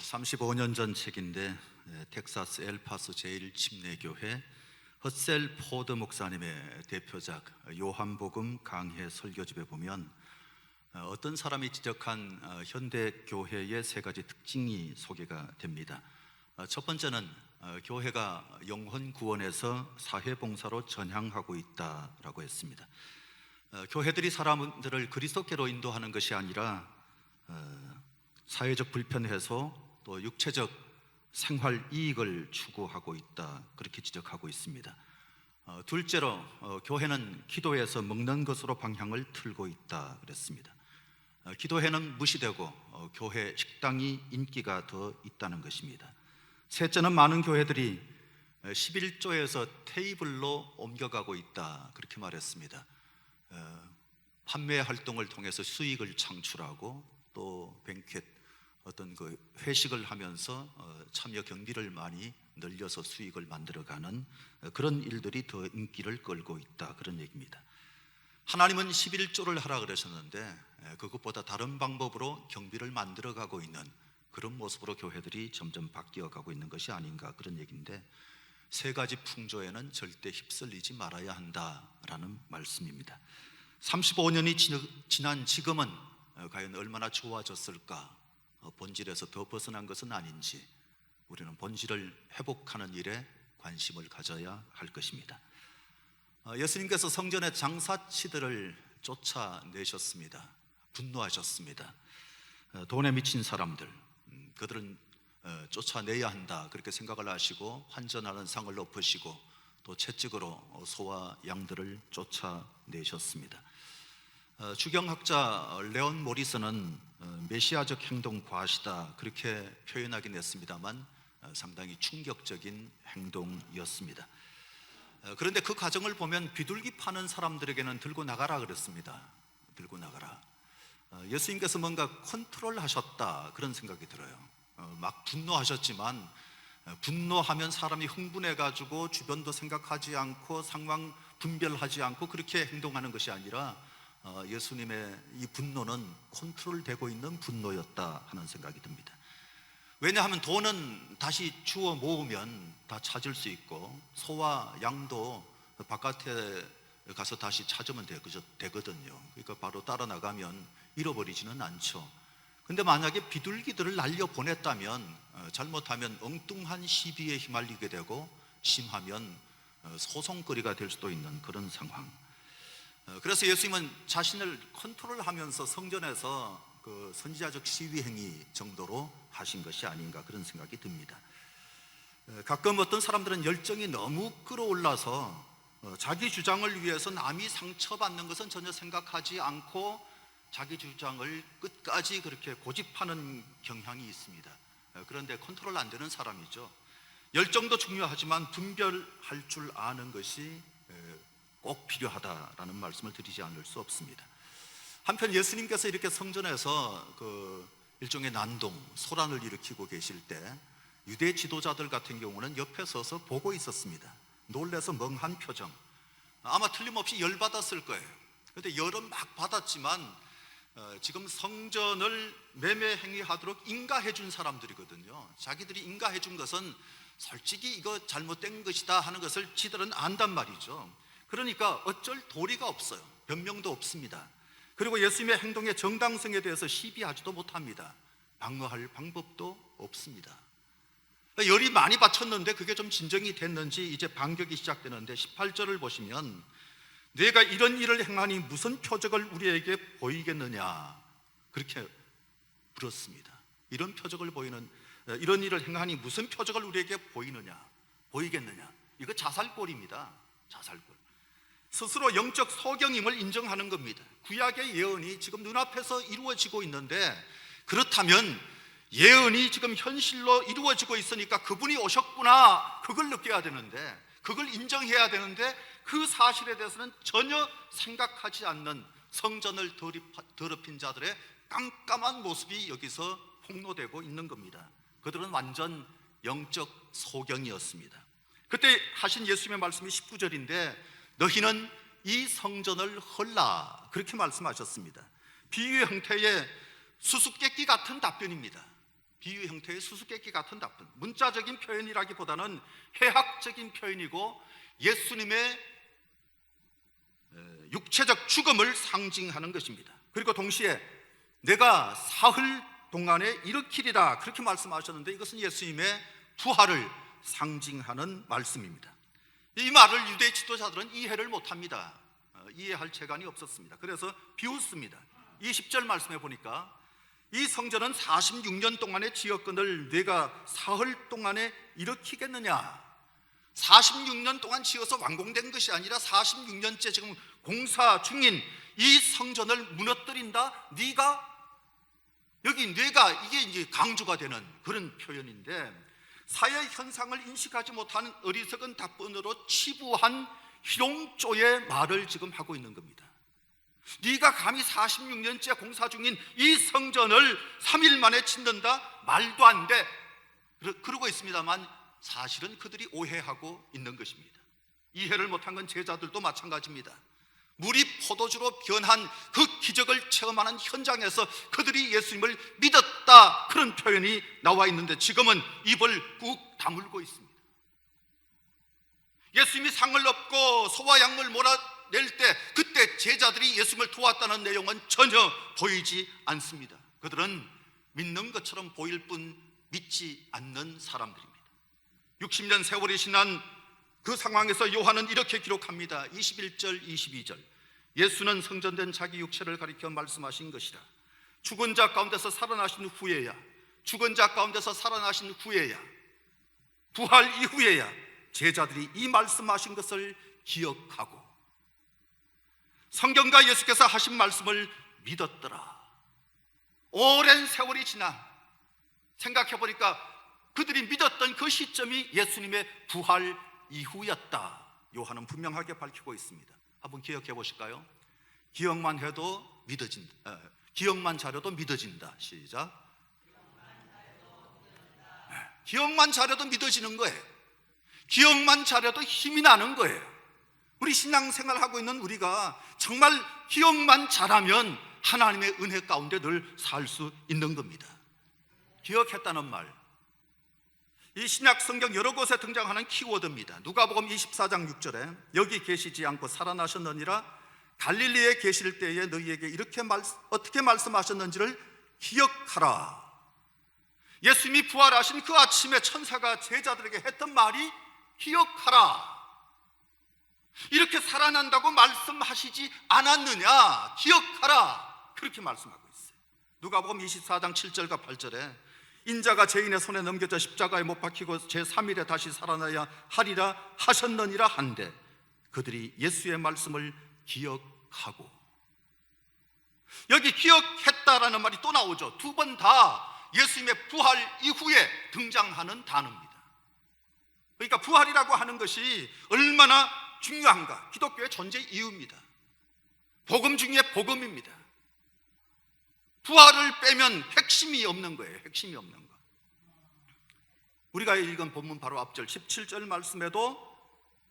35년 전 책인데 텍사스 엘파소 제1침례교회 허셀 포드 목사님의 대표작 요한복음 강해 설교집에 보면 어떤 사람이 지적한 현대 교회의 세 가지 특징이 소개가 됩니다. 첫 번째는 교회가 영혼 구원에서 사회 봉사로 전향하고 있다라고 했습니다. 교회들이 사람들을 그리스도께로 인도하는 것이 아니라 사회적 불편 해소 또 육체적 생활 이익을 추구하고 있다, 그렇게 지적하고 있습니다. 둘째로 교회는 기도에서 먹는 것으로 방향을 틀고 있다 그랬습니다. 기도회는 무시되고 교회 식당이 인기가 더 있다는 것입니다. 셋째는 많은 교회들이 11조에서 테이블로 옮겨가고 있다, 그렇게 말했습니다. 판매 활동을 통해서 수익을 창출하고 또 뱅켓 어떤 그 회식을 하면서 참여 경비를 많이 늘려서 수익을 만들어가는 그런 일들이 더 인기를 끌고 있다, 그런 얘기입니다. 하나님은 11조를 하라 그러셨는데 그것보다 다른 방법으로 경비를 만들어가고 있는 그런 모습으로 교회들이 점점 바뀌어가고 있는 것이 아닌가, 그런 얘기인데 세 가지 풍조에는 절대 휩쓸리지 말아야 한다라는 말씀입니다. 35년이 지난 지금은 과연 얼마나 좋아졌을까? 본질에서 더 벗어난 것은 아닌지 우리는 본질을 회복하는 일에 관심을 가져야 할 것입니다. 예수님께서 성전의 장사치들을 쫓아내셨습니다. 분노하셨습니다. 돈에 미친 사람들, 그들은 쫓아내야 한다, 그렇게 생각을 하시고 환전하는 상을 엎으시고 또 채찍으로 소와 양들을 쫓아내셨습니다. 주경학자 레온 모리슨은 메시아적 행동 과시다, 그렇게 표현하긴 했습니다만 상당히 충격적인 행동이었습니다. 그런데 그 과정을 보면 비둘기 파는 사람들에게는 들고 나가라 그랬습니다. 들고 나가라. 예수님께서 뭔가 컨트롤하셨다, 그런 생각이 들어요. 막 분노하셨지만 분노하면 사람이 흥분해가지고 주변도 생각하지 않고 상황 분별하지 않고 그렇게 행동하는 것이 아니라 예수님의 이 분노는 컨트롤되고 있는 분노였다 하는 생각이 듭니다. 왜냐하면 돈은 다시 주워 모으면 다 찾을 수 있고 소와 양도 바깥에 가서 다시 찾으면 되거든요. 그러니까 바로 따라 나가면 잃어버리지는 않죠. 근데 만약에 비둘기들을 날려보냈다면 잘못하면 엉뚱한 시비에 휘말리게 되고 심하면 소송거리가 될 수도 있는 그런 상황. 그래서 예수님은 자신을 컨트롤하면서 성전에서 그 선지자적 시위 행위 정도로 하신 것이 아닌가, 그런 생각이 듭니다. 가끔 어떤 사람들은 열정이 너무 끌어올라서 자기 주장을 위해서 남이 상처받는 것은 전혀 생각하지 않고 자기 주장을 끝까지 그렇게 고집하는 경향이 있습니다. 그런데 컨트롤 안 되는 사람이죠. 열정도 중요하지만 분별할 줄 아는 것이 꼭 필요하다라는 말씀을 드리지 않을 수 없습니다. 한편 예수님께서 이렇게 성전에서 그 일종의 난동, 소란을 일으키고 계실 때 유대 지도자들 같은 경우는 옆에 서서 보고 있었습니다. 놀라서 멍한 표정. 아마 틀림없이 열받았을 거예요. 그런데 열은 막 받았지만 지금 성전을 매매 행위하도록 인가해 준 사람들이거든요. 자기들이 인가해 준 것은 솔직히 이거 잘못된 것이다 하는 것을 지들은 안단 말이죠. 그러니까 어쩔 도리가 없어요. 변명도 없습니다. 그리고 예수님의 행동의 정당성에 대해서 시비하지도 못합니다. 방어할 방법도 없습니다. 열이 많이 받쳤는데 그게 좀 진정이 됐는지 이제 반격이 시작되는데 18절을 보시면 내가 이런 일을 행하니 무슨 표적을 우리에게 보이겠느냐, 그렇게 물었습니다. 이런 표적을 보이는, 이런 일을 행하니 무슨 표적을 우리에게 보이겠느냐. 이거 자살골입니다. 자살골. 스스로 영적 소경임을 인정하는 겁니다. 구약의 예언이 지금 눈앞에서 이루어지고 있는데 그렇다면 예언이 지금 현실로 이루어지고 있으니까 그분이 오셨구나, 그걸 느껴야 되는데, 그걸 인정해야 되는데 그 사실에 대해서는 전혀 생각하지 않는 성전을 더럽힌 자들의 깜깜한 모습이 여기서 폭로되고 있는 겁니다. 그들은 완전 영적 소경이었습니다. 그때 하신 예수님의 말씀이 19절인데 너희는 이 성전을 헐라, 그렇게 말씀하셨습니다. 비유의 형태의 수수께끼 같은 답변입니다. 비유 형태의 수수께끼 같은 답변, 문자적인 표현이라기보다는 해학적인 표현이고 예수님의 육체적 죽음을 상징하는 것입니다. 그리고 동시에 내가 사흘 동안에 일으키리라 그렇게 말씀하셨는데, 이것은 예수님의 부활을 상징하는 말씀입니다. 이 말을 유대 지도자들은 이해를 못합니다. 이해할 재간이 없었습니다. 그래서 비웃습니다. 20절 말씀에 보니까 이 성전은 46년 동안의 지역권을 내가 사흘 동안에 일으키겠느냐. 46년 동안 지어서 완공된 것이 아니라 46년째 지금 공사 중인 이 성전을 무너뜨린다. 네가 여기 뇌가 이게 이제 강조가 되는 그런 표현인데, 사회 현상을 인식하지 못하는 어리석은 답변으로 치부한 희롱조의 말을 지금 하고 있는 겁니다. 네가 감히 46년째 공사 중인 이 성전을 3일 만에 짓는다? 말도 안 돼. 그러고 있습니다만 사실은 그들이 오해하고 있는 것입니다. 이해를 못한 건 제자들도 마찬가지입니다. 물이 포도주로 변한 그 기적을 체험하는 현장에서 그들이 예수님을 믿었다, 그런 표현이 나와 있는데 지금은 입을 꾹 다물고 있습니다. 예수님이 상을 엎고 소와 양을 몰아낼 때 그때 제자들이 예수님을 도왔다는 내용은 전혀 보이지 않습니다. 그들은 믿는 것처럼 보일 뿐 믿지 않는 사람들입니다. 60년 세월이 지난 그 상황에서 요한은 이렇게 기록합니다. 21절 22절, 예수는 성전된 자기 육체를 가리켜 말씀하신 것이라. 죽은 자 가운데서 살아나신 후에야, 죽은 자 가운데서 살아나신 후에야, 부활 이후에야 제자들이 이 말씀하신 것을 기억하고 성경과 예수께서 하신 말씀을 믿었더라. 오랜 세월이 지나 생각해보니까 그들이 믿었던 그 시점이 예수님의 부활 이후였다. 요한은 분명하게 밝히고 있습니다. 한번 기억해 보실까요? 기억만 해도 믿어진다. 기억만 잘해도 믿어진다. 시작. 기억만 잘해도 믿어지는 거예요. 기억만 잘해도 힘이 나는 거예요. 우리 신앙생활 하고 있는 우리가 정말 기억만 잘하면 하나님의 은혜 가운데 늘 살 수 있는 겁니다. 기억했다는 말, 이 신약 성경 여러 곳에 등장하는 키워드입니다. 누가복음 24장 6절에 여기 계시지 않고 살아나셨느니라, 갈릴리에 계실 때에 너희에게 이렇게 어떻게 말씀하셨는지를 기억하라. 예수님이 부활하신 그 아침에 천사가 제자들에게 했던 말이 기억하라. 이렇게 살아난다고 말씀하시지 않았느냐? 기억하라. 그렇게 말씀하고 있어요. 누가복음 24장 7절과 8절에 인자가 죄인의 손에 넘겨져 십자가에 못 박히고 제3일에 다시 살아나야 하리라 하셨느니라 한데 그들이 예수의 말씀을 기억하고, 여기 기억했다라는 말이 또 나오죠. 두 번 다 예수님의 부활 이후에 등장하는 단어입니다. 그러니까 부활이라고 하는 것이 얼마나 중요한가, 기독교의 존재 이유입니다. 복음 중에 복음입니다. 부활을 빼면 핵심이 없는 거예요. 핵심이 없는 거. 우리가 읽은 본문 바로 앞절 17절 말씀에도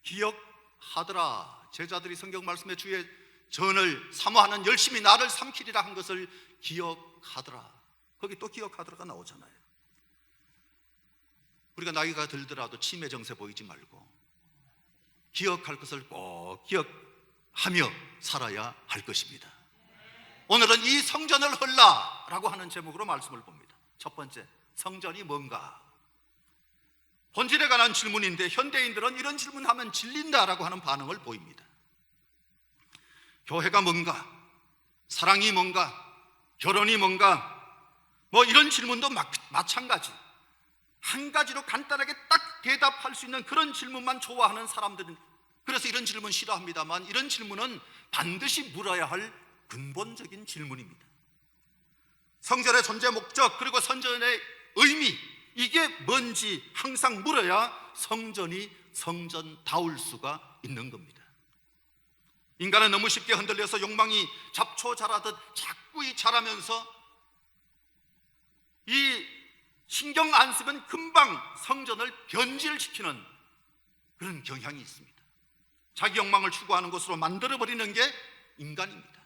기억하더라. 제자들이 성경 말씀에 주의 전을 사모하는 열심히 나를 삼키리라 한 것을 기억하더라. 거기 또 기억하더라가 나오잖아요. 우리가 나이가 들더라도 치매 정세 보이지 말고 기억할 것을 꼭 기억하며 살아야 할 것입니다. 오늘은 이 성전을 헐라라고 하는 제목으로 말씀을 봅니다. 첫 번째, 성전이 뭔가? 본질에 관한 질문인데 현대인들은 이런 질문하면 질린다라고 하는 반응을 보입니다. 교회가 뭔가? 사랑이 뭔가? 결혼이 뭔가? 뭐 이런 질문도 마찬가지. 한 가지로 간단하게 딱 대답할 수 있는 그런 질문만 좋아하는 사람들은, 그래서 이런 질문 싫어합니다만 이런 질문은 반드시 물어야 할 근본적인 질문입니다. 성전의 존재 목적, 그리고 성전의 의미, 이게 뭔지 항상 물어야 성전이 성전다울 수가 있는 겁니다. 인간은 너무 쉽게 흔들려서 욕망이 잡초 자라듯 자꾸 자라면서 이 신경 안 쓰면 금방 성전을 변질시키는 그런 경향이 있습니다. 자기 욕망을 추구하는 것으로 만들어버리는 게 인간입니다.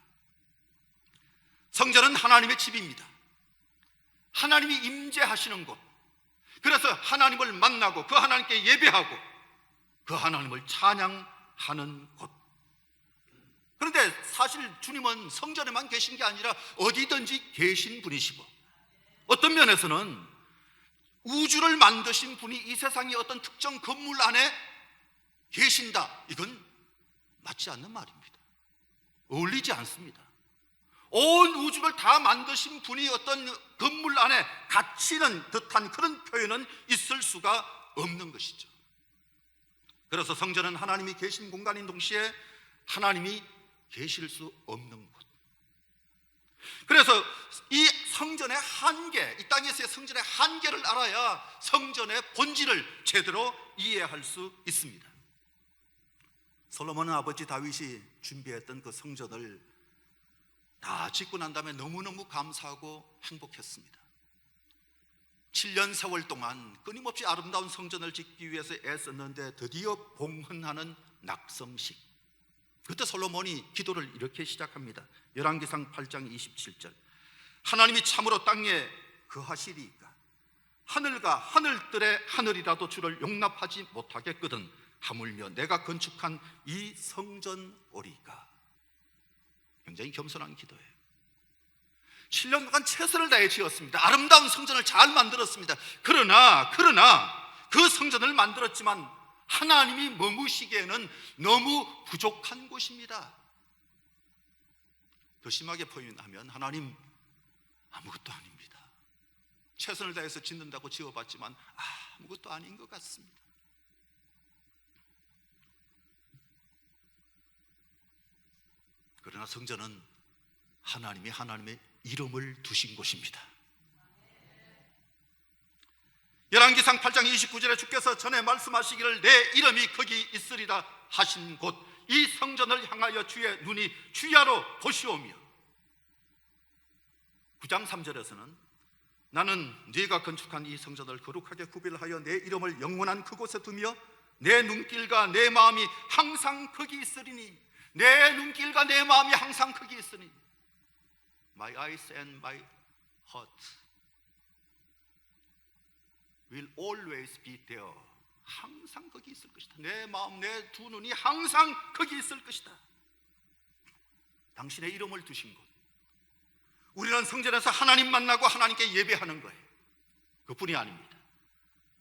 성전은 하나님의 집입니다. 하나님이 임재하시는 곳, 그래서 하나님을 만나고 그 하나님께 예배하고 그 하나님을 찬양하는 곳. 그런데 사실 주님은 성전에만 계신 게 아니라 어디든지 계신 분이시고, 어떤 면에서는 우주를 만드신 분이 이 세상의 어떤 특정 건물 안에 계신다, 이건 맞지 않는 말입니다. 어울리지 않습니다. 온 우주를 다 만드신 분이 어떤 건물 안에 갇히는 듯한 그런 표현은 있을 수가 없는 것이죠. 그래서 성전은 하나님이 계신 공간인 동시에 하나님이 계실 수 없는 곳. 그래서 이 성전의 한계, 이 땅에서의 성전의 한계를 알아야 성전의 본질을 제대로 이해할 수 있습니다. 솔로몬은 아버지 다윗이 준비했던 그 성전을 다 짓고 난 다음에 너무너무 감사하고 행복했습니다. 7년 세월 동안 끊임없이 아름다운 성전을 짓기 위해서 애썼는데 드디어 봉헌하는 낙성식. 그때 솔로몬이 기도를 이렇게 시작합니다. 열왕기상 8장 27절. 하나님이 참으로 땅에 거하시리이까 하늘과 하늘들의 하늘이라도 주를 용납하지 못하겠거든 하물며 내가 건축한 이 성전 오리이까. 굉장히 겸손한 기도예요. 7년간 최선을 다해 지었습니다. 아름다운 성전을 잘 만들었습니다. 그러나 그 성전을 만들었지만 하나님이 머무시기에는 너무 부족한 곳입니다. 더 심하게 표현하면 하나님 아무것도 아닙니다. 최선을 다해서 짓는다고 지어봤지만 아무것도 아닌 것 같습니다. 그러나 성전은 하나님이 하나님의 이름을 두신 곳입니다. 열왕기상 8장 29절에 주께서 전에 말씀하시기를 내 이름이 거기 있으리라 하신 곳, 이 성전을 향하여 주의 눈이 주야로 보시오며, 9장 3절에서는 나는 네가 건축한 이 성전을 거룩하게 구별하여 내 이름을 영원한 그곳에 두며 내 눈길과 내 마음이 항상 거기 있으리니, 내 눈길과 내 마음이 항상 거기 있으니, My eyes and my heart will always be there. 항상 거기 있을 것이다. 내 마음, 내 두 눈이 항상 거기 있을 것이다. 당신의 이름을 두신 곳. 우리는 성전에서 하나님 만나고 하나님께 예배하는 거예요. 그뿐이 아닙니다.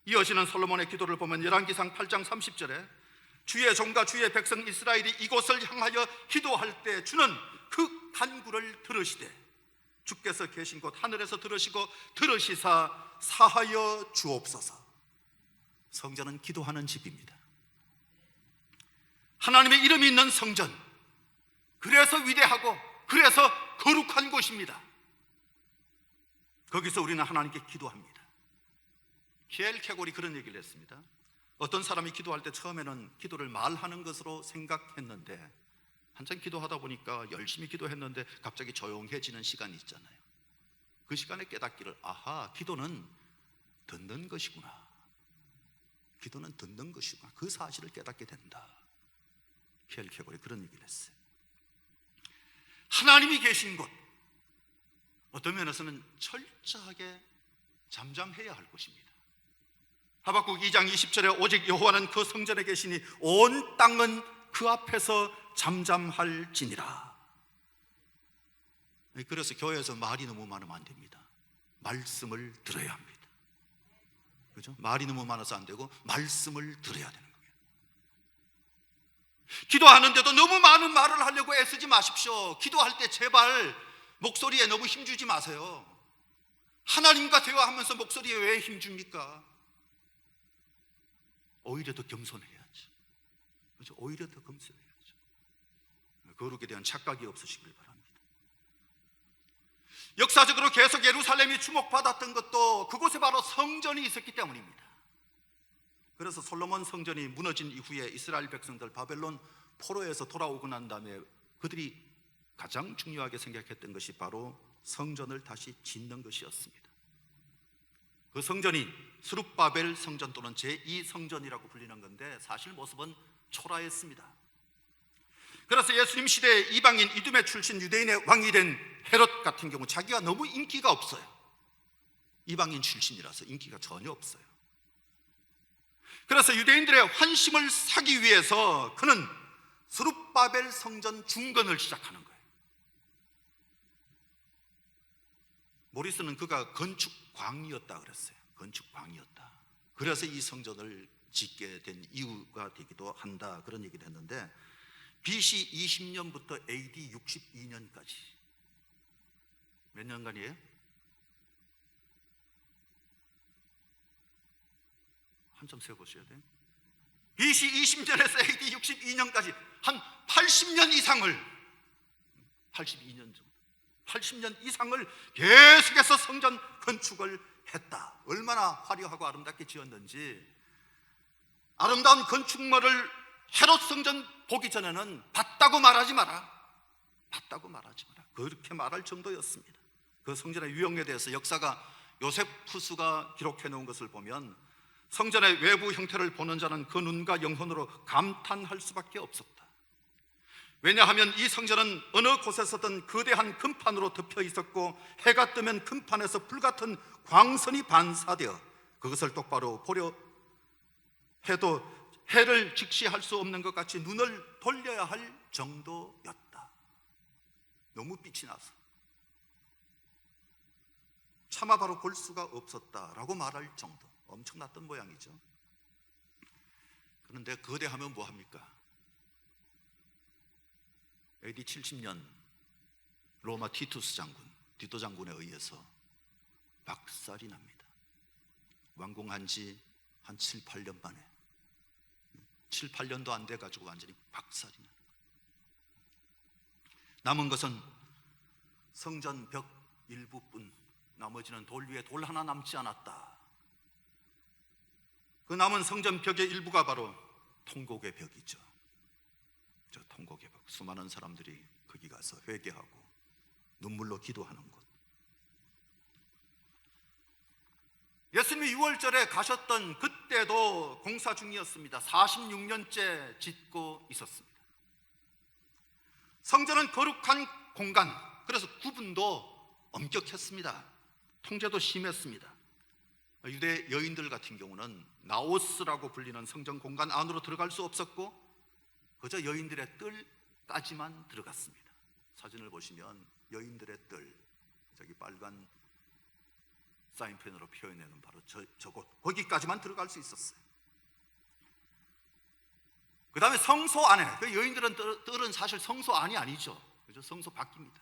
이어지는 솔로몬의 기도를 보면 열왕기상 8장 30절에 주의 종과 주의 백성 이스라엘이 이곳을 향하여 기도할 때 주는 그 간구를 들으시되 주께서 계신 곳 하늘에서 들으시고 들으시사 사하여 주옵소서. 성전은 기도하는 집입니다. 하나님의 이름이 있는 성전, 그래서 위대하고 그래서 거룩한 곳입니다. 거기서 우리는 하나님께 기도합니다. 키엘케골이 그런 얘기를 했습니다. 어떤 사람이 기도할 때 처음에는 기도를 말하는 것으로 생각했는데 한참 기도하다 보니까 열심히 기도했는데 갑자기 조용해지는 시간이 있잖아요. 그 시간에 깨닫기를, 아하, 기도는 듣는 것이구나. 기도는 듣는 것이구나. 그 사실을 깨닫게 된다. 키엘케골이 그런 얘기를 했어요. 하나님이 계신 곳, 어떤 면에서는 철저하게 잠잠해야 할 곳입니다. 하박국 2장 20절에 오직 여호와는 그 성전에 계시니 온 땅은 그 앞에서 잠잠할지니라. 그래서 교회에서 말이 너무 많으면 안 됩니다. 말씀을 들어야 합니다. 그죠? 말이 너무 많아서 안 되고 말씀을 들어야 되는 거예요. 기도하는데도 너무 많은 말을 하려고 애쓰지 마십시오. 기도할 때 제발 목소리에 너무 힘주지 마세요. 하나님과 대화하면서 목소리에 왜 힘줍니까? 오히려 더 겸손해야죠. 그죠? 오히려 더 겸손해야죠. 거룩에 대한 착각이 없으시길 바랍니다. 역사적으로 계속 예루살렘이 주목받았던 것도 그곳에 바로 성전이 있었기 때문입니다. 그래서 솔로몬 성전이 무너진 이후에 이스라엘 백성들 바벨론 포로에서 돌아오고 난 다음에 그들이 가장 중요하게 생각했던 것이 바로 성전을 다시 짓는 것이었습니다. 그 성전이 스룹바벨 성전 또는 제2성전이라고 불리는 건데 사실 모습은 초라했습니다. 그래서 예수님 시대에 이방인 이두메 출신 유대인의 왕이 된 헤롯 같은 경우 자기가 너무 인기가 없어요. 이방인 출신이라서 인기가 전혀 없어요. 그래서 유대인들의 환심을 사기 위해서 그는 스룹바벨 성전 중건을 시작하는 거예요. 모리스는 그가 건축광이었다 그랬어요. 건축광이었다. 그래서 이 성전을 짓게 된 이유가 되기도 한다, 그런 얘기를 했는데, BC 20년부터 AD 62년까지 몇 년간이에요? 한참 세보셔야 돼요. BC 20년에서 AD 62년까지 한 80년 이상을, 80년 이상을 계속해서 성전 건축을 했다. 얼마나 화려하고 아름답게 지었는지. 아름다운 건축물을 헤롯 성전 보기 전에는 봤다고 말하지 마라, 봤다고 말하지 마라, 그렇게 말할 정도였습니다. 그 성전의 유형에 대해서 역사가 요세푸스가 기록해 놓은 것을 보면 성전의 외부 형태를 보는 자는 그 눈과 영혼으로 감탄할 수밖에 없었다. 왜냐하면 이 성전은 어느 곳에서든 거대한 금판으로 덮여 있었고, 해가 뜨면 금판에서 불같은 광선이 반사되어 그것을 똑바로 보려 해도 해를 직시할 수 없는 것 같이 눈을 돌려야 할 정도였다. 너무 빛이 나서 차마 바로 볼 수가 없었다라고 말할 정도, 엄청났던 모양이죠. 그런데 거대하면 뭐합니까? AD 70년 로마 티투스 장군, 디도 장군에 의해서 박살이 납니다. 완공한 지 한 7, 8년 만에, 7, 8년도 안 돼가지고 완전히 박살이 납니다. 남은 것은 성전 벽 일부뿐, 나머지는 돌 위에 돌 하나 남지 않았다. 그 남은 성전 벽의 일부가 바로 통곡의 벽이죠. 저 통곡의 벽, 수많은 사람들이 거기 가서 회개하고 눈물로 기도하는 곳. 예수님이 6월절에 가셨던 그때도 공사 중이었습니다. 46년째 짓고 있었습니다. 성전은 거룩한 공간, 그래서 구분도 엄격했습니다. 통제도 심했습니다. 유대 여인들 같은 경우는 나오스라고 불리는 성전 공간 안으로 들어갈 수 없었고, 그저 여인들의 뜰까지만 들어갔습니다. 사진을 보시면 여인들의 뜰, 저기 빨간 사인펜으로 표현해놓은 바로 저곳, 거기까지만 들어갈 수 있었어요. 그 다음에 성소 안에, 그 여인들은 뜰은 사실 성소 안이 아니죠. 그죠? 성소 밖입니다.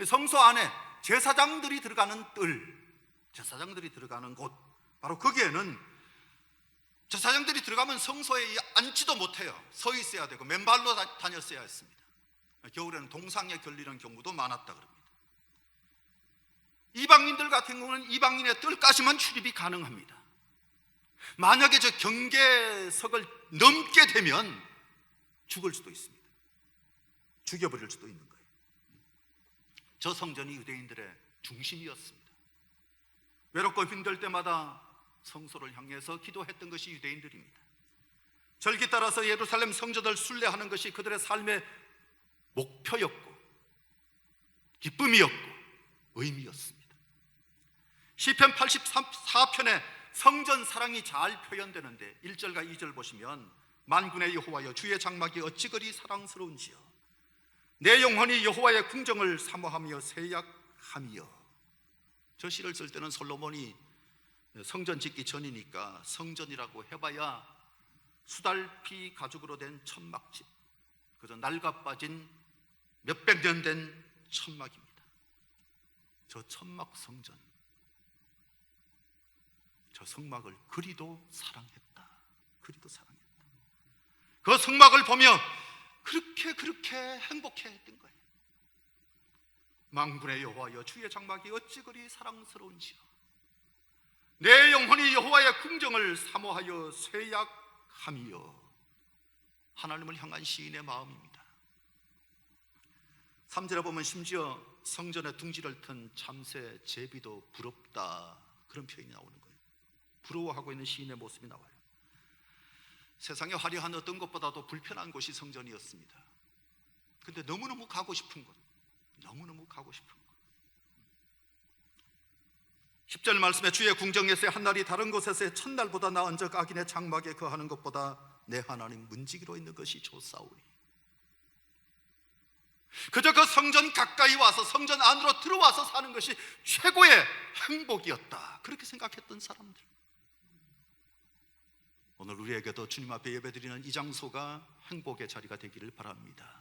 성소 안에 제사장들이 들어가는 뜰, 제사장들이 들어가는 곳, 바로 거기에는 제사장들이 들어가면 성소에 앉지도 못해요. 서 있어야 되고 맨발로 다녔어야 했습니다. 겨울에는 동상에 걸리는 경우도 많았다 그럽니다. 이방인들 같은 경우는 이방인의 뜰까지만 출입이 가능합니다. 만약에 저 경계석을 넘게 되면 죽을 수도 있습니다. 죽여버릴 수도 있는 거예요. 저 성전이 유대인들의 중심이었습니다. 외롭고 힘들 때마다 성소를 향해서 기도했던 것이 유대인들입니다. 절기 따라서 예루살렘 성전을 순례하는 것이 그들의 삶의 목표였고 기쁨이었고 의미였습니다. 시편 84편에 성전 사랑이 잘 표현되는데 1절과 2절 보시면, 만군의 여호와여 주의 장막이 어찌 그리 사랑스러운지요, 내 영혼이 여호와의 궁정을 사모하며 세약하며. 저 시를 쓸 때는 솔로몬이 성전 짓기 전이니까 성전이라고 해봐야 수달피 가죽으로 된 천막집, 그저 낡아 빠진 몇백 년 된 천막입니다. 저 천막 성전, 저 성막을 그리도 사랑했다. 그리도 사랑했다. 그 성막을 보며 그렇게 행복해했던 거예요. 만군의 여호와여 주의 장막이 어찌 그리 사랑스러운지요, 내 영혼이 여호와의 궁정을 사모하여 쇠약하며. 하나님을 향한 시인의 마음입니다. 3절에 보면 심지어 성전의 둥지를 튼 참새 제비도 부럽다, 그런 표현이 나오는 거예요. 부러워하고 있는 시인의 모습이 나와요. 세상에 화려한 어떤 것보다도 불편한 곳이 성전이었습니다. 근데 너무너무 가고 싶은 곳, 너무너무 가고 싶은 곳. 10절 말씀에 주의 궁정에서의 한날이 다른 곳에서의 첫날보다 나은 적 악인의 장막에 거하는 것보다 내 하나님 문지기로 있는 것이 좋사오니. 그저 그 성전 가까이 와서 성전 안으로 들어와서 사는 것이 최고의 행복이었다, 그렇게 생각했던 사람들. 오늘 우리에게도 주님 앞에 예배드리는 이 장소가 행복의 자리가 되기를 바랍니다.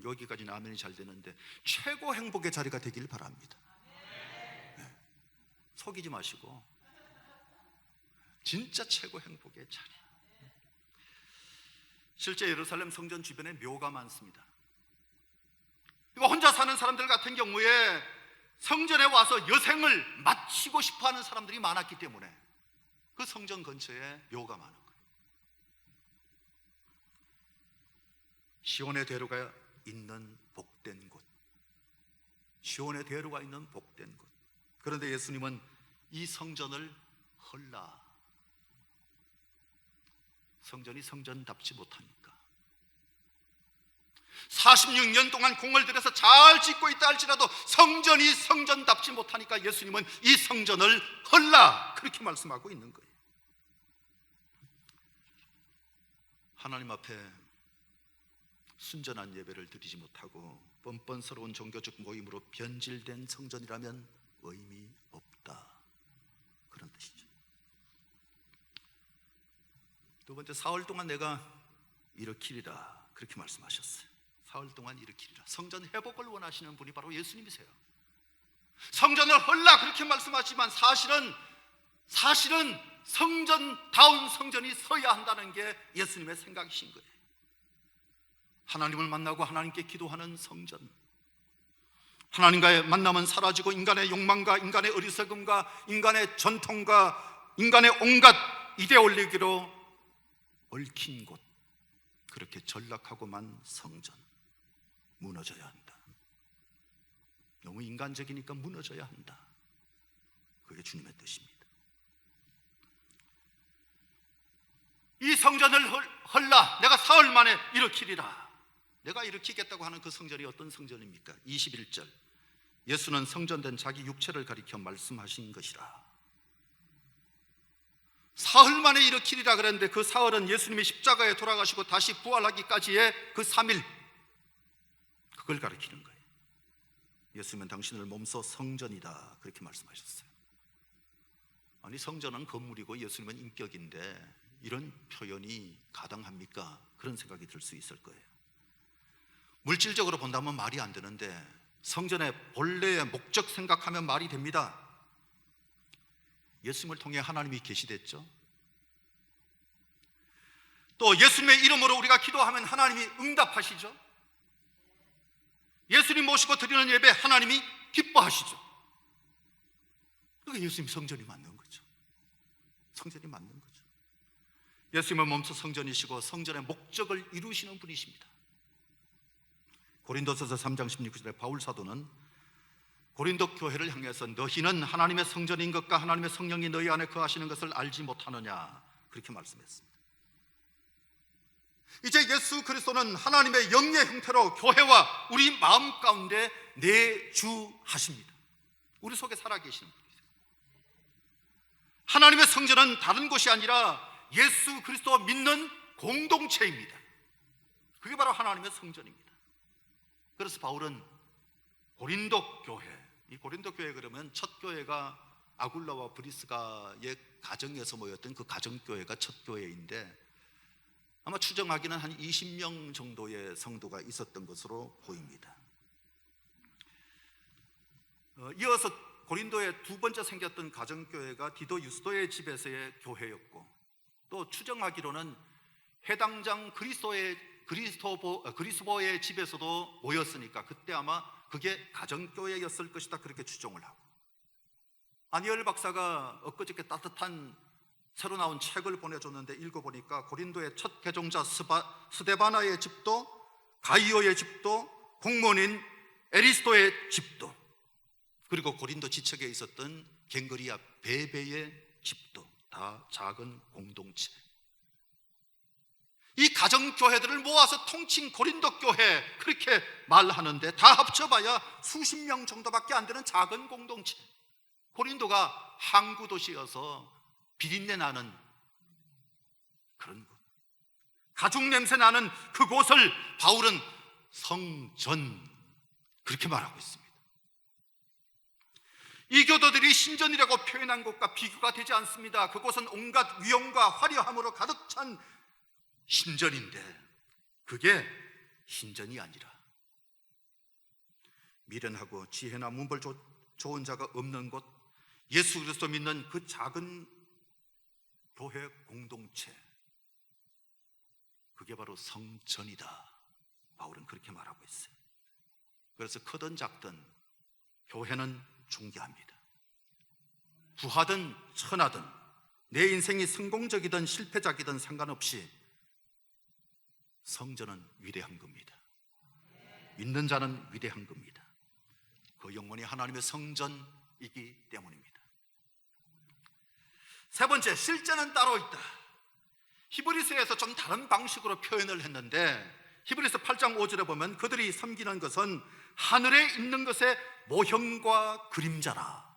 여기까지는 아멘이 잘 되는데 최고 행복의 자리가 되길 바랍니다. 네. 속이지 마시고 진짜 최고 행복의 자리. 실제 예루살렘 성전 주변에 묘가 많습니다. 혼자 사는 사람들 같은 경우에 성전에 와서 여생을 마치고 싶어하는 사람들이 많았기 때문에 그 성전 근처에 묘가 많은 거예요. 시온의 대로가 있는 복된 곳, 시온의 대로가 있는 복된 곳. 그런데 예수님은 이 성전을 헐라, 성전이 성전답지 못하니까 46년 동안 공을 들여서 잘 짓고 있다 할지라도 성전이 성전답지 못하니까 예수님은 이 성전을 헐라, 그렇게 말씀하고 있는 거예요. 하나님 앞에 순전한 예배를 드리지 못하고 뻔뻔스러운 종교적 모임으로 변질된 성전이라면 의미 없다, 그런 뜻이죠. 두 번째, 사흘 동안 내가 일으키리라, 그렇게 말씀하셨어요. 사흘 동안 일으키리라. 성전 회복을 원하시는 분이 바로 예수님이세요. 성전을 헐라 그렇게 말씀하시지만 사실은 성전다운 성전이 서야 한다는 게 예수님의 생각이신 거예요. 하나님을 만나고 하나님께 기도하는 성전, 하나님과의 만남은 사라지고 인간의 욕망과 인간의 어리석음과 인간의 전통과 인간의 온갖 이데올로기로 얽힌 곳, 그렇게 전락하고만 성전 무너져야 한다. 너무 인간적이니까 무너져야 한다, 그게 주님의 뜻입니다. 이 성전을 헐라, 내가 사흘 만에 일으키리라. 내가 일으키겠다고 하는 그 성전이 어떤 성전입니까? 21절, 예수는 성전된 자기 육체를 가리켜 말씀하신 것이라. 사흘 만에 일으키리라 그랬는데 그 사흘은 예수님이 십자가에 돌아가시고 다시 부활하기까지의 그 3일, 그걸 가리키는 거예요. 예수님은 당신을 몸소 성전이다, 그렇게 말씀하셨어요. 아니, 성전은 건물이고 예수님은 인격인데 이런 표현이 가당합니까? 그런 생각이 들 수 있을 거예요. 물질적으로 본다면 말이 안 되는데 성전의 본래의 목적 생각하면 말이 됩니다. 예수님을 통해 하나님이 계시댔죠. 또 예수님의 이름으로 우리가 기도하면 하나님이 응답하시죠. 예수님 모시고 드리는 예배 하나님이 기뻐하시죠. 그게 예수님 성전이 맞는 거죠. 성전이 맞는 거죠. 예수님은 몸소 성전이시고 성전의 목적을 이루시는 분이십니다. 고린도서서 3장 16절에 바울 사도는 고린도 교회를 향해서 너희는 하나님의 성전인 것과 하나님의 성령이 너희 안에 거하시는 것을 알지 못하느냐, 그렇게 말씀했습니다. 이제 예수 그리스도는 하나님의 영의 형태로 교회와 우리 마음 가운데 내주하십니다. 우리 속에 살아계시는 분이세요. 하나님의 성전은 다른 곳이 아니라 예수 그리스도와 믿는 공동체입니다. 그게 바로 하나님의 성전입니다. 그래서 바울은 고린도 교회, 이 고린도 교회 그러면 첫 교회가 아굴라와 브리스가의 가정에서 모였던 그 가정교회가 첫 교회인데 아마 추정하기는 한 20명 정도의 성도가 있었던 것으로 보입니다. 이어서 고린도에 두 번째 생겼던 가정교회가 디도 유스도의 집에서의 교회였고, 또 추정하기로는 해당장 그리스보의 집에서도 모였으니까 그때 아마 그게 가정교회였을 것이다, 그렇게 추정을 하고, 아니엘 박사가 엊그저께 따뜻한 새로 나온 책을 보내줬는데 읽어보니까 고린도의 첫 개종자 스데바나의 집도, 가이오의 집도, 공무원인 에리스도의 집도, 그리고 고린도 지척에 있었던 갱그리아 베베의 집도 다 작은 공동체. 이 가정교회들을 모아서 통칭 고린도 교회 그렇게 말하는데 다 합쳐봐야 수십 명 정도밖에 안 되는 작은 공동체. 고린도가 항구 도시여서 비린내 나는 그런 곳, 가죽 냄새 나는 그곳을 바울은 성전 그렇게 말하고 있습니다. 이 교도들이 신전이라고 표현한 곳과 비교가 되지 않습니다. 그곳은 온갖 위엄과 화려함으로 가득 찬 신전인데 그게 신전이 아니라 미련하고 지혜나 문벌 좋은 자가 없는 곳, 예수 그리스도 믿는 그 작은 교회 공동체, 그게 바로 성전이다. 바울은 그렇게 말하고 있어요. 그래서 크든 작든 교회는 중요합니다. 부하든 천하든 내 인생이 성공적이든 실패작이든 상관없이 성전은 위대한 겁니다. 믿는 자는 위대한 겁니다. 그 영혼이 하나님의 성전이기 때문입니다. 세 번째, 실제는 따로 있다. 히브리서에서 좀 다른 방식으로 표현을 했는데 히브리서 8장 5절에 보면 그들이 섬기는 것은 하늘에 있는 것의 모형과 그림자라.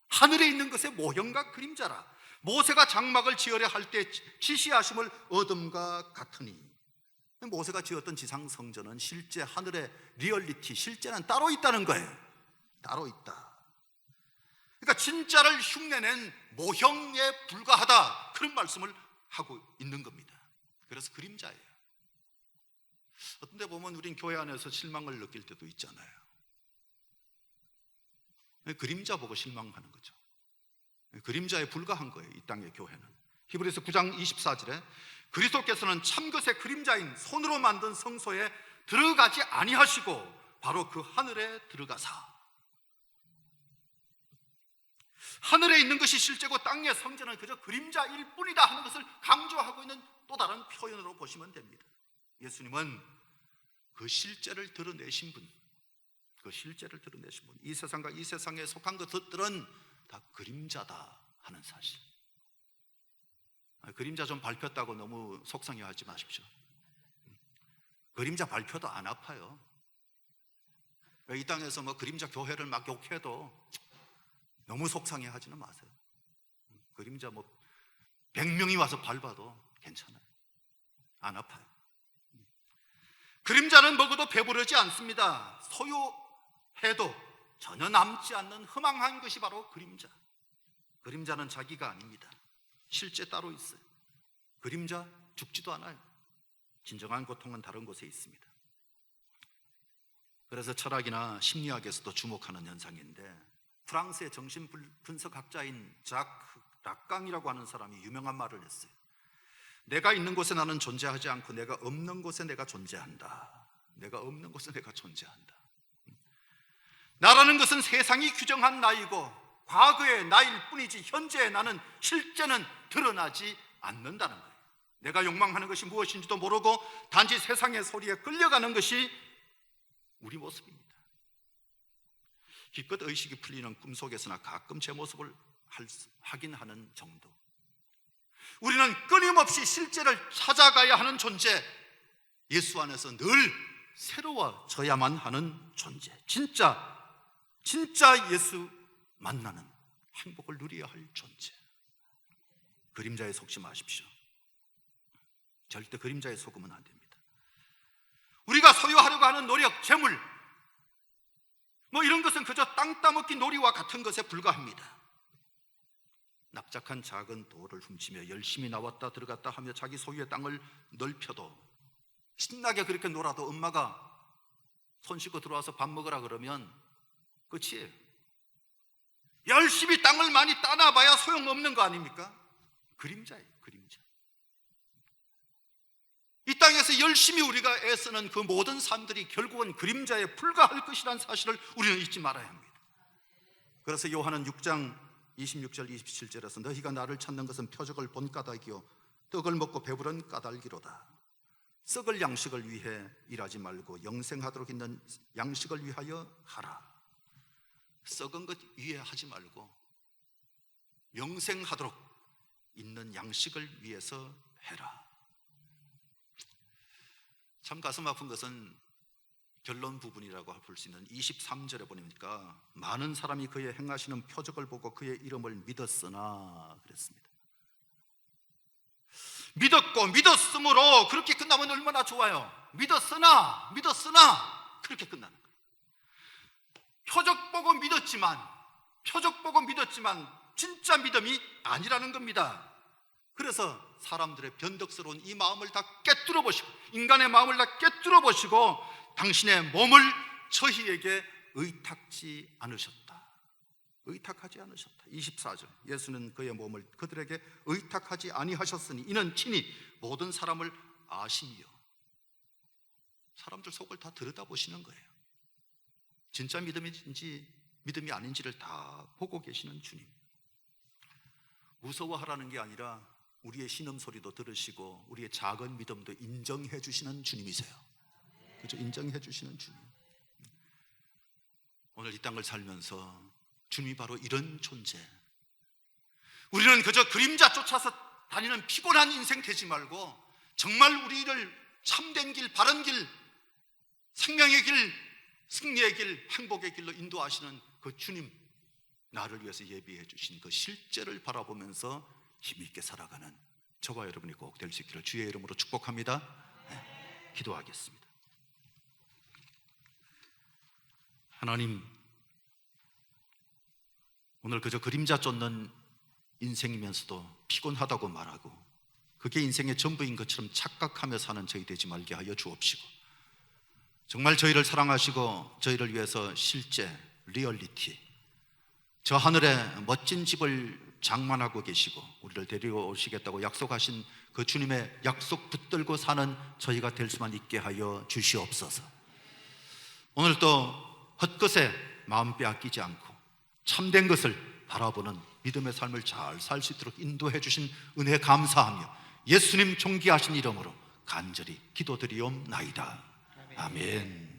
하늘에 있는 것의 모형과 그림자라. 모세가 장막을 지으려 할 때 지시하심을 어둠과 같으니, 모세가 지었던 지상 성전은 실제 하늘의 리얼리티, 실제는 따로 있다는 거예요. 따로 있다. 그러니까 진짜를 흉내낸 모형에 불과하다, 그런 말씀을 하고 있는 겁니다. 그래서 그림자예요. 어떤 데 보면 우린 교회 안에서 실망을 느낄 때도 있잖아요. 그림자 보고 실망하는 거죠. 그림자에 불과한 거예요, 이 땅의 교회는. 히브리서 9장 24절에 그리스도께서는 참것의 그림자인 손으로 만든 성소에 들어가지 아니하시고 바로 그 하늘에 들어가사. 하늘에 있는 것이 실제고 땅의 성전은 그저 그림자일 뿐이다 하는 것을 강조하고 있는 또 다른 표현으로 보시면 됩니다. 예수님은 그 실제를 드러내신 분, 그 실제를 드러내신 분, 이 세상과 이 세상에 속한 것들은 다 그림자다 하는 사실. 그림자 좀 밟혔다고 너무 속상해하지 마십시오. 그림자 밟혀도 안 아파요. 이 땅에서 뭐 그림자 교회를 막 욕해도 너무 속상해하지는 마세요. 그림자 뭐 100명이 와서 밟아도 괜찮아요. 안 아파요. 그림자는 먹어도 배부르지 않습니다. 소유해도 전혀 남지 않는 허망한 것이 바로 그림자. 그림자는 자기가 아닙니다. 실제 따로 있어요. 그림자 죽지도 않아요. 진정한 고통은 다른 곳에 있습니다. 그래서 철학이나 심리학에서도 주목하는 현상인데, 프랑스의 정신분석학자인 자크 락강이라고 하는 사람이 유명한 말을 했어요. 내가 있는 곳에 나는 존재하지 않고 내가 없는 곳에 내가 존재한다. 내가 없는 곳에 내가 존재한다. 나라는 것은 세상이 규정한 나이고 과거의 나일 뿐이지 현재의 나는 실제는 드러나지 않는다는 거예요. 내가 욕망하는 것이 무엇인지도 모르고 단지 세상의 소리에 끌려가는 것이 우리 모습입니다. 기껏 의식이 풀리는 꿈속에서나 가끔 제 모습을 확인하는 정도. 우리는 끊임없이 실제를 찾아가야 하는 존재, 예수 안에서 늘 새로워져야만 하는 존재, 진짜 예수 만나는 행복을 누려야 할 존재. 그림자에 속지 마십시오. 절대 그림자에 속으면 안 됩니다. 우리가 소유하려고 하는 노력, 재물, 뭐 이런 것은 그저 땅 따먹기 놀이와 같은 것에 불과합니다. 납작한 작은 돌을 훔치며 열심히 나왔다 들어갔다 하며 자기 소유의 땅을 넓혀도, 신나게 그렇게 놀아도 엄마가 손 씻고 들어와서 밥 먹으라 그러면 끝이에요. 열심히 땅을 많이 따놔봐야 소용없는 거 아닙니까? 그림자예요, 그림자. 이 땅에서 열심히 우리가 애쓰는 그 모든 삶들이 결국은 그림자에 불과할 것이라는 사실을 우리는 잊지 말아야 합니다. 그래서 요한은 6장 26절 27절에서 너희가 나를 찾는 것은 표적을 본 까닭이요 떡을 먹고 배부른 까닭이로다. 썩을 양식을 위해 일하지 말고 영생하도록 있는 양식을 위하여 하라. 썩은 것 위해 하지 말고 영생하도록 있는 양식을 위해서 해라. 참 가슴 아픈 것은 결론 부분이라고 볼 수 있는 23절에 보니까 많은 사람이 그의 행하시는 표적을 보고 그의 이름을 믿었으나 그랬습니다. 믿었고 믿었으므로 그렇게 끝나면 얼마나 좋아요. 믿었으나 그렇게 끝나는 거예요. 표적 보고 믿었지만 진짜 믿음이 아니라는 겁니다. 그래서 사람들의 변덕스러운 이 마음을 다 깨뜨려 보시고, 인간의 마음을 다 깨뜨려 보시고 당신의 몸을 저희에게 의탁하지 않으셨다. 24절, 예수는 그의 몸을 그들에게 의탁하지 아니하셨으니 이는 친히 모든 사람을 아시며, 사람들 속을 다 들여다보시는 거예요. 진짜 믿음인지 믿음이 아닌지를 다 보고 계시는 주님. 무서워하라는 게 아니라 우리의 신음소리도 들으시고 우리의 작은 믿음도 인정해 주시는 주님이세요. 그렇죠? 인정해 주시는 주님. 오늘 이 땅을 살면서 주님이 바로 이런 존재. 우리는 그저 그림자 쫓아서 다니는 피곤한 인생 되지 말고 정말 우리를 참된 길, 바른 길, 생명의 길, 승리의 길, 행복의 길로 인도하시는 그 주님, 나를 위해서 예비해 주신 그 실제를 바라보면서 힘있게 살아가는 저와 여러분이 꼭 될 수 있기를 주의 이름으로 축복합니다. 네, 기도하겠습니다. 하나님, 오늘 그저 그림자 쫓는 인생이면서도 피곤하다고 말하고 그게 인생의 전부인 것처럼 착각하며 사는 저희 되지 말게 하여 주옵시고, 정말 저희를 사랑하시고 저희를 위해서 실제 리얼리티, 저 하늘에 멋진 집을 장만하고 계시고 우리를 데려오시겠다고 약속하신 그 주님의 약속 붙들고 사는 저희가 될 수만 있게 하여 주시옵소서. 오늘 또 헛것에 마음 빼앗기지 않고 참된 것을 바라보는 믿음의 삶을 잘 살 수 있도록 인도해 주신 은혜 감사하며 예수님 존귀하신 이름으로 간절히 기도드리옵나이다. 아멘.